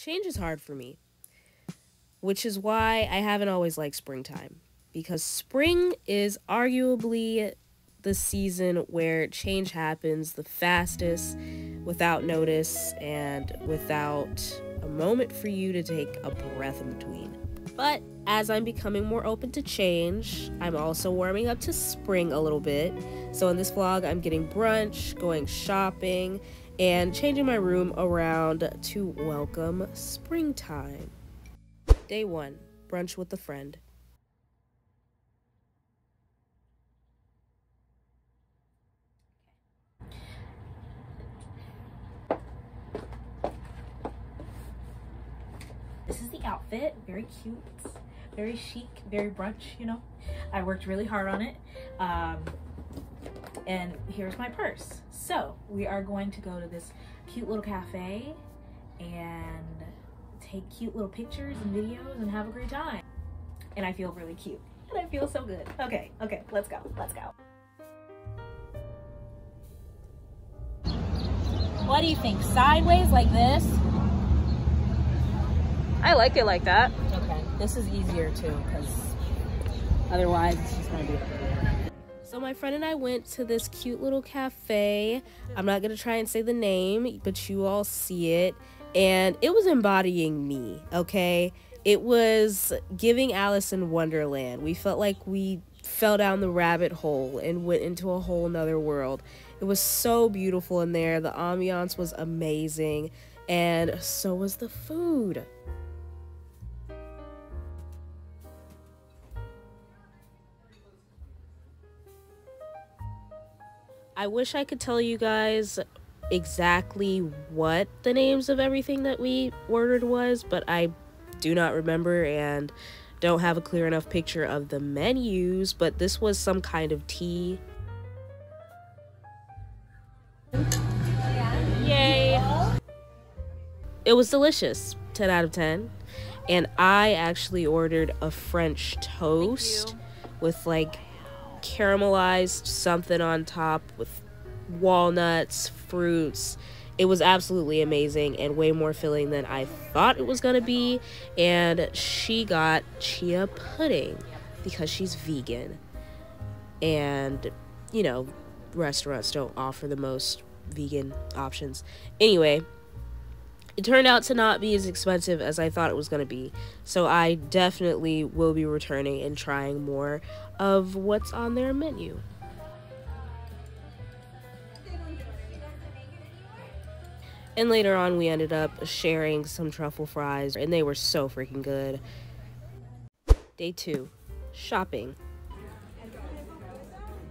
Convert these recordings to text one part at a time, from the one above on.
Change is hard for me, which is why I haven't always liked springtime, because spring is arguably the season where change happens the fastest, without notice and without a moment for you to take a breath in between. But as I'm becoming more open to change, I'm also warming up to spring a little bit. So in this vlog, I'm getting brunch, going shopping, and changing my room around to welcome springtime. Day 1, brunch with a friend. This is the outfit, very cute, very chic, very brunch, you know. I worked really hard on it. And here's my purse. So we are going to go to this cute little cafe and take cute little pictures and videos and have a great time. And I feel really cute and I feel so good. Okay, let's go. What do you think? Sideways like this? I like it like that. Okay, this is easier too, because otherwise it's just gonna be So my friend and I went to this cute little cafe. I'm not gonna try and say the name, but you all see it. And it was embodying me, okay? It was giving Alice in Wonderland. We felt like we fell down the rabbit hole and went into a whole nother world. It was so beautiful in there. The ambiance was amazing, and so was the food. I wish I could tell you guys exactly what the names of everything that we ordered was, but I do not remember and don't have a clear enough picture of the menus, but this was some kind of tea. Yay! It was delicious, 10 out of 10. And I actually ordered a French toast with like caramelized something on top with walnuts, fruits. It was absolutely amazing and way more filling than I thought it was gonna be. And she got chia pudding because she's vegan, and you know, restaurants don't offer the most vegan options. Anyway, it turned out to not be as expensive as I thought it was going to be, so I definitely will be returning and trying more of what's on their menu. And later on, we ended up sharing some truffle fries, and they were so freaking good. Day 2, shopping.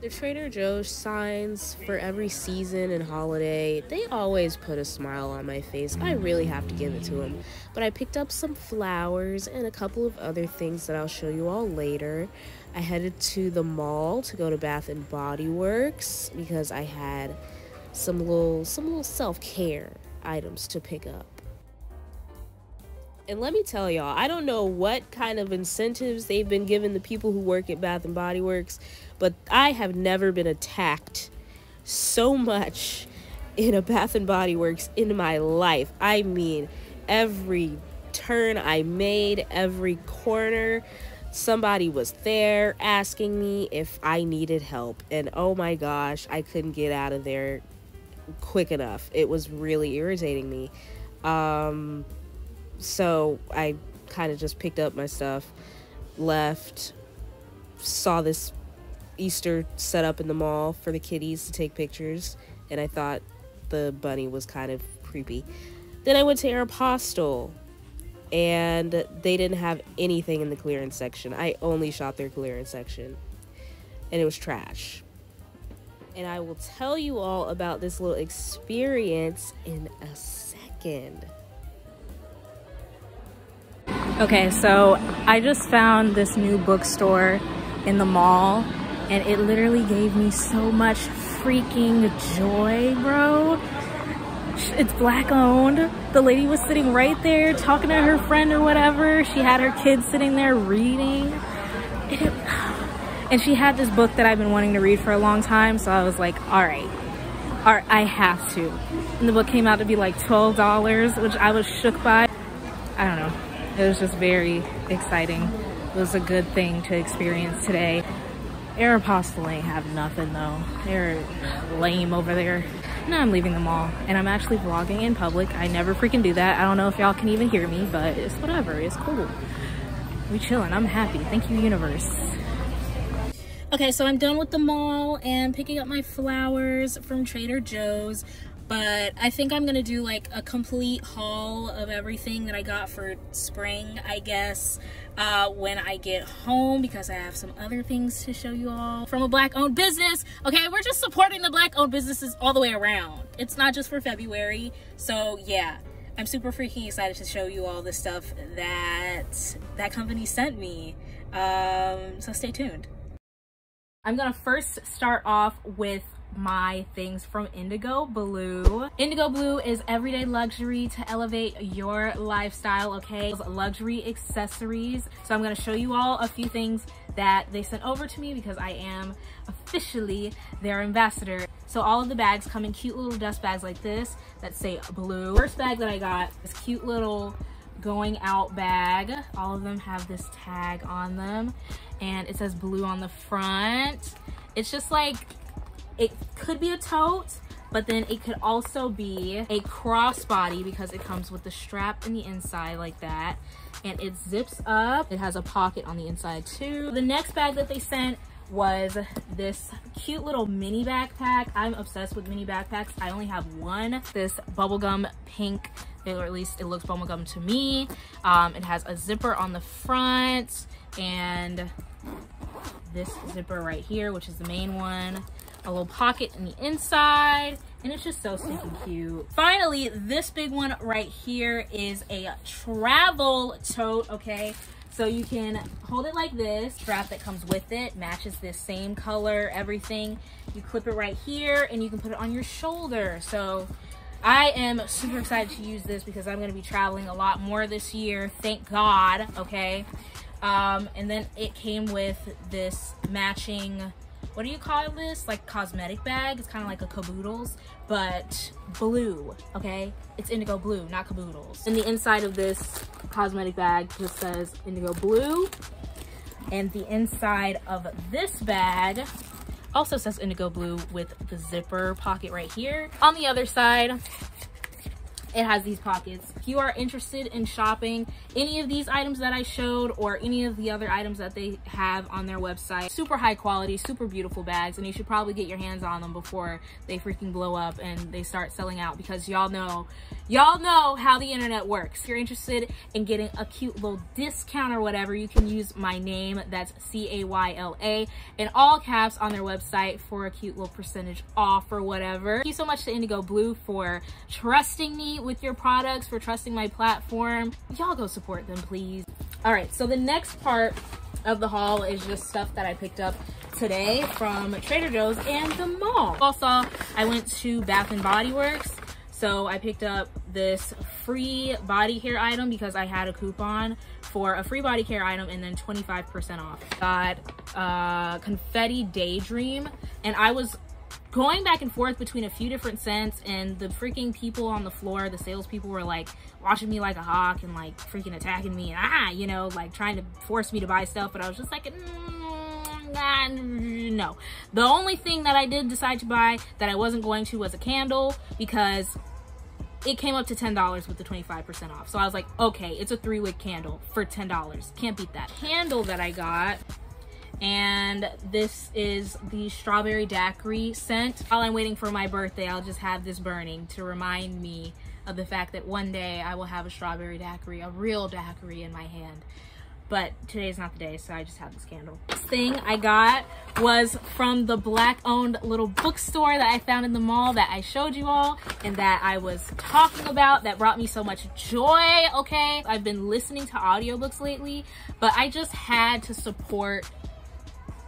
The Trader Joe's signs for every season and holiday, they always put a smile on my face. I really have to give it to them. But I picked up some flowers and a couple of other things that I'll show you all later. I headed to the mall to go to Bath and Body Works because I had some little self-care items to pick up. And let me tell y'all, I don't know what kind of incentives they've been giving the people who work at Bath and Body Works, but I have never been attacked so much in a Bath and Body Works in my life. I mean, every turn I made, every corner, somebody was there asking me if I needed help. And oh my gosh, I couldn't get out of there quick enough. It was really irritating me. So I kind of just picked up my stuff, left, saw this Easter set up in the mall for the kitties to take pictures, and I thought the bunny was kind of creepy. Then I went to Aeropostale, and they didn't have anything in the clearance section. I only shot their clearance section, and it was trash. And I will tell you all about this little experience in a second. Okay, so I just found this new bookstore in the mall, and it literally gave me so much freaking joy, bro. It's black owned. The lady was sitting right there talking to her friend or whatever. She had her kids sitting there reading. And she had this book that I've been wanting to read for a long time, so I was like, all right, I have to. And the book came out to be like $12, which I was shook by. I don't know. It was just very exciting. It was a good thing to experience today. Aeropostale ain't have nothing though. They're lame over there. Now I'm leaving the mall and I'm actually vlogging in public. I never freaking do that. I don't know if y'all can even hear me, but it's whatever. It's cool. We chilling. I'm happy. Thank you, universe. Okay, so I'm done with the mall and picking up my flowers from Trader Joe's. But I think I'm gonna do like a complete haul of everything that I got for spring, I guess, when I get home, because I have some other things to show you all from a Black-owned business. Okay, we're just supporting the Black-owned businesses all the way around. It's not just for February. So yeah, I'm super freaking excited to show you all the stuff that that company sent me. So stay tuned. I'm gonna first start off with my things from Indigo BLEU. Indigo BLEU is everyday luxury to elevate your lifestyle, okay? Luxury accessories. So I'm gonna show you all a few things that they sent over to me because I am officially their ambassador. So all of the bags come in cute little dust bags like this that say BLEU. First bag that I got is cute little going out bag. All of them have this tag on them and it says BLEU on the front. It's just like, it could be a tote, but then it could also be a crossbody because it comes with the strap in the inside like that. And it zips up. It has a pocket on the inside too. The next bag that they sent was this cute little mini backpack. I'm obsessed with mini backpacks. I only have one. This bubblegum pink, or at least it looks bubblegum to me. It has a zipper on the front and this zipper right here, which is the main one. A little pocket in the inside, and it's just so stinking cute. Finally, this big one right here is a travel tote, okay? So you can hold it like this. Strap that comes with it matches this same color, everything. You clip it right here and you can put it on your shoulder. So I am super excited to use this because I'm gonna be traveling a lot more this year, thank God, okay? And then it came with this matching, what do you call this? Like cosmetic bag. It's kind of like a caboodles, but blue, okay? It's Indigo BLEU, not caboodles. And the inside of this cosmetic bag just says Indigo BLEU. And the inside of this bag also says Indigo BLEU with the zipper pocket right here. On the other side, it has these pockets. If you are interested in shopping any of these items that I showed or any of the other items that they have on their website, super high quality, super beautiful bags, and you should probably get your hands on them before they freaking blow up and they start selling out, because y'all know how the internet works. If you're interested in getting a cute little discount or whatever, you can use my name, that's Cayla, in all caps on their website for a cute little percentage off or whatever. Thank you so much to Indigo BLEU for trusting me with your products, for trusting my platform. Y'all go support them, please. All right, so the next part of the haul is just stuff that I picked up today from Trader Joe's and the mall. Also, I went to Bath and Body Works, so I picked up this free body care item because I had a coupon for a free body care item and then 25% off. Got Confetti Daydream, and I was going back and forth between a few different scents, and the freaking people on the floor, the salespeople, were like watching me like a hawk and like freaking attacking me and you know, like trying to force me to buy stuff, but I was just like, no. The only thing that I did decide to buy that I wasn't going to was a candle, because it came up to $10 with the 25% off. So I was like, okay, it's a 3-wick candle for $10. Can't beat that. Candle that I got, and this is the strawberry daiquiri scent. While I'm waiting for my birthday, I'll just have this burning to remind me of the fact that one day I will have a strawberry daiquiri, a real daiquiri in my hand. But today's not the day, so I just have this candle. This thing I got was from the Black-owned little bookstore that I found in the mall that I showed you all and that I was talking about, that brought me so much joy, okay? I've been listening to audiobooks lately, but I just had to support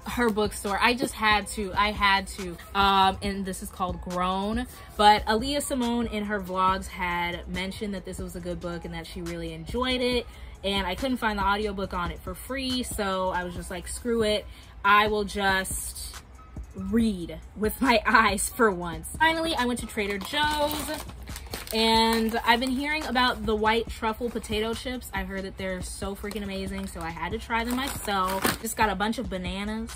her bookstore. I had to. And this is called Grown. But Aaliyah Simone in her vlogs had mentioned that this was a good book and that she really enjoyed it. And I couldn't find the audiobook on it for free, so I was just like, screw it. I will just read with my eyes for once. Finally, I went to Trader Joe's And I've been hearing about the white truffle potato chips. I heard that they're so freaking amazing, so I had to try them myself. Just got a bunch of bananas.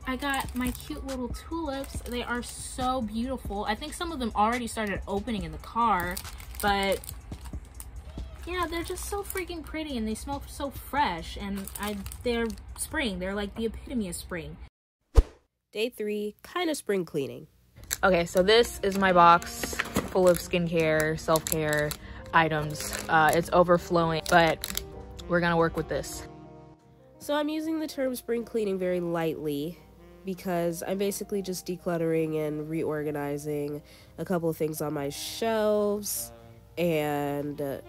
I got my cute little tulips. They are so beautiful. I think some of them already started opening in the car, but yeah, they're just so freaking pretty and they smell so fresh, and they're spring. They're like the epitome of spring. Day 3, kind of spring cleaning. Okay, so this is my box full of skincare, self-care items. It's overflowing, but we're gonna work with this. So I'm using the term spring cleaning very lightly because I'm basically just decluttering and reorganizing a couple of things on my shelves and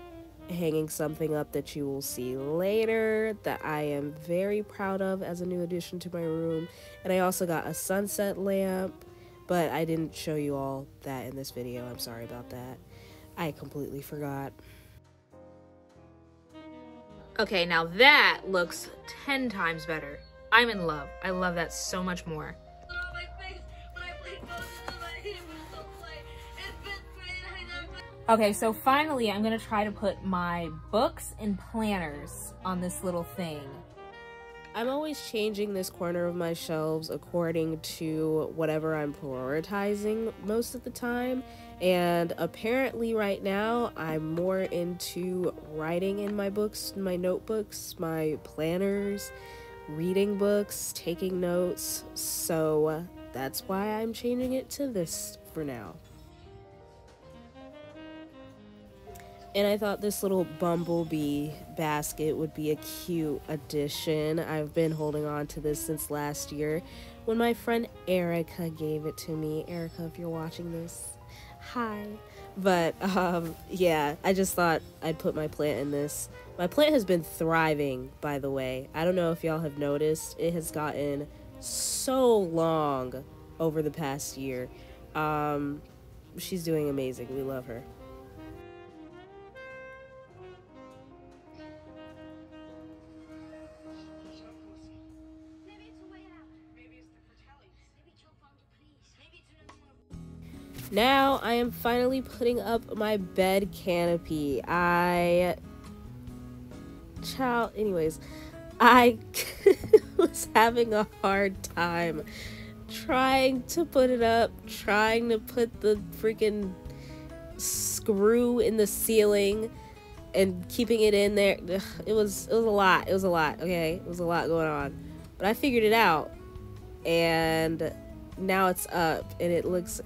hanging something up that you will see later that I am very proud of as a new addition to my room. And I also got a sunset lamp, but I didn't show you all that in this video. I'm sorry about that. I completely forgot. Okay, now that looks 10 times better. I'm in love. I love that so much more. Okay, so finally I'm gonna try to put my books and planners on this little thing. I'm always changing this corner of my shelves according to whatever I'm prioritizing most of the time, and apparently right now I'm more into writing in my books, my notebooks, my planners, reading books, taking notes, so that's why I'm changing it to this for now. And I thought this little bumblebee basket would be a cute addition. I've been holding on to this since last year when my friend Erica gave it to me. Erica, if you're watching this, hi. But yeah, I just thought I'd put my plant in this. My plant has been thriving, by the way. I don't know if y'all have noticed. It has gotten so long over the past year. She's doing amazing. We love her. Now I am finally putting up my bed canopy. Anyways, I was having a hard time trying to put it up, trying to put the freaking screw in the ceiling and keeping it in there. It was a lot, okay? It was a lot going on. But I figured it out, and now it's up and it looks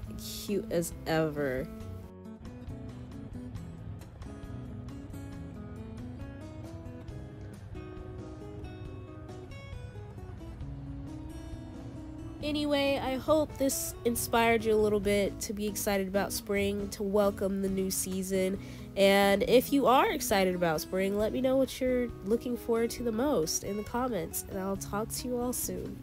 cute as ever. Anyway, I hope this inspired you a little bit to be excited about spring, to welcome the new season. And if you are excited about spring, let me know what you're looking forward to the most in the comments, and I'll talk to you all soon.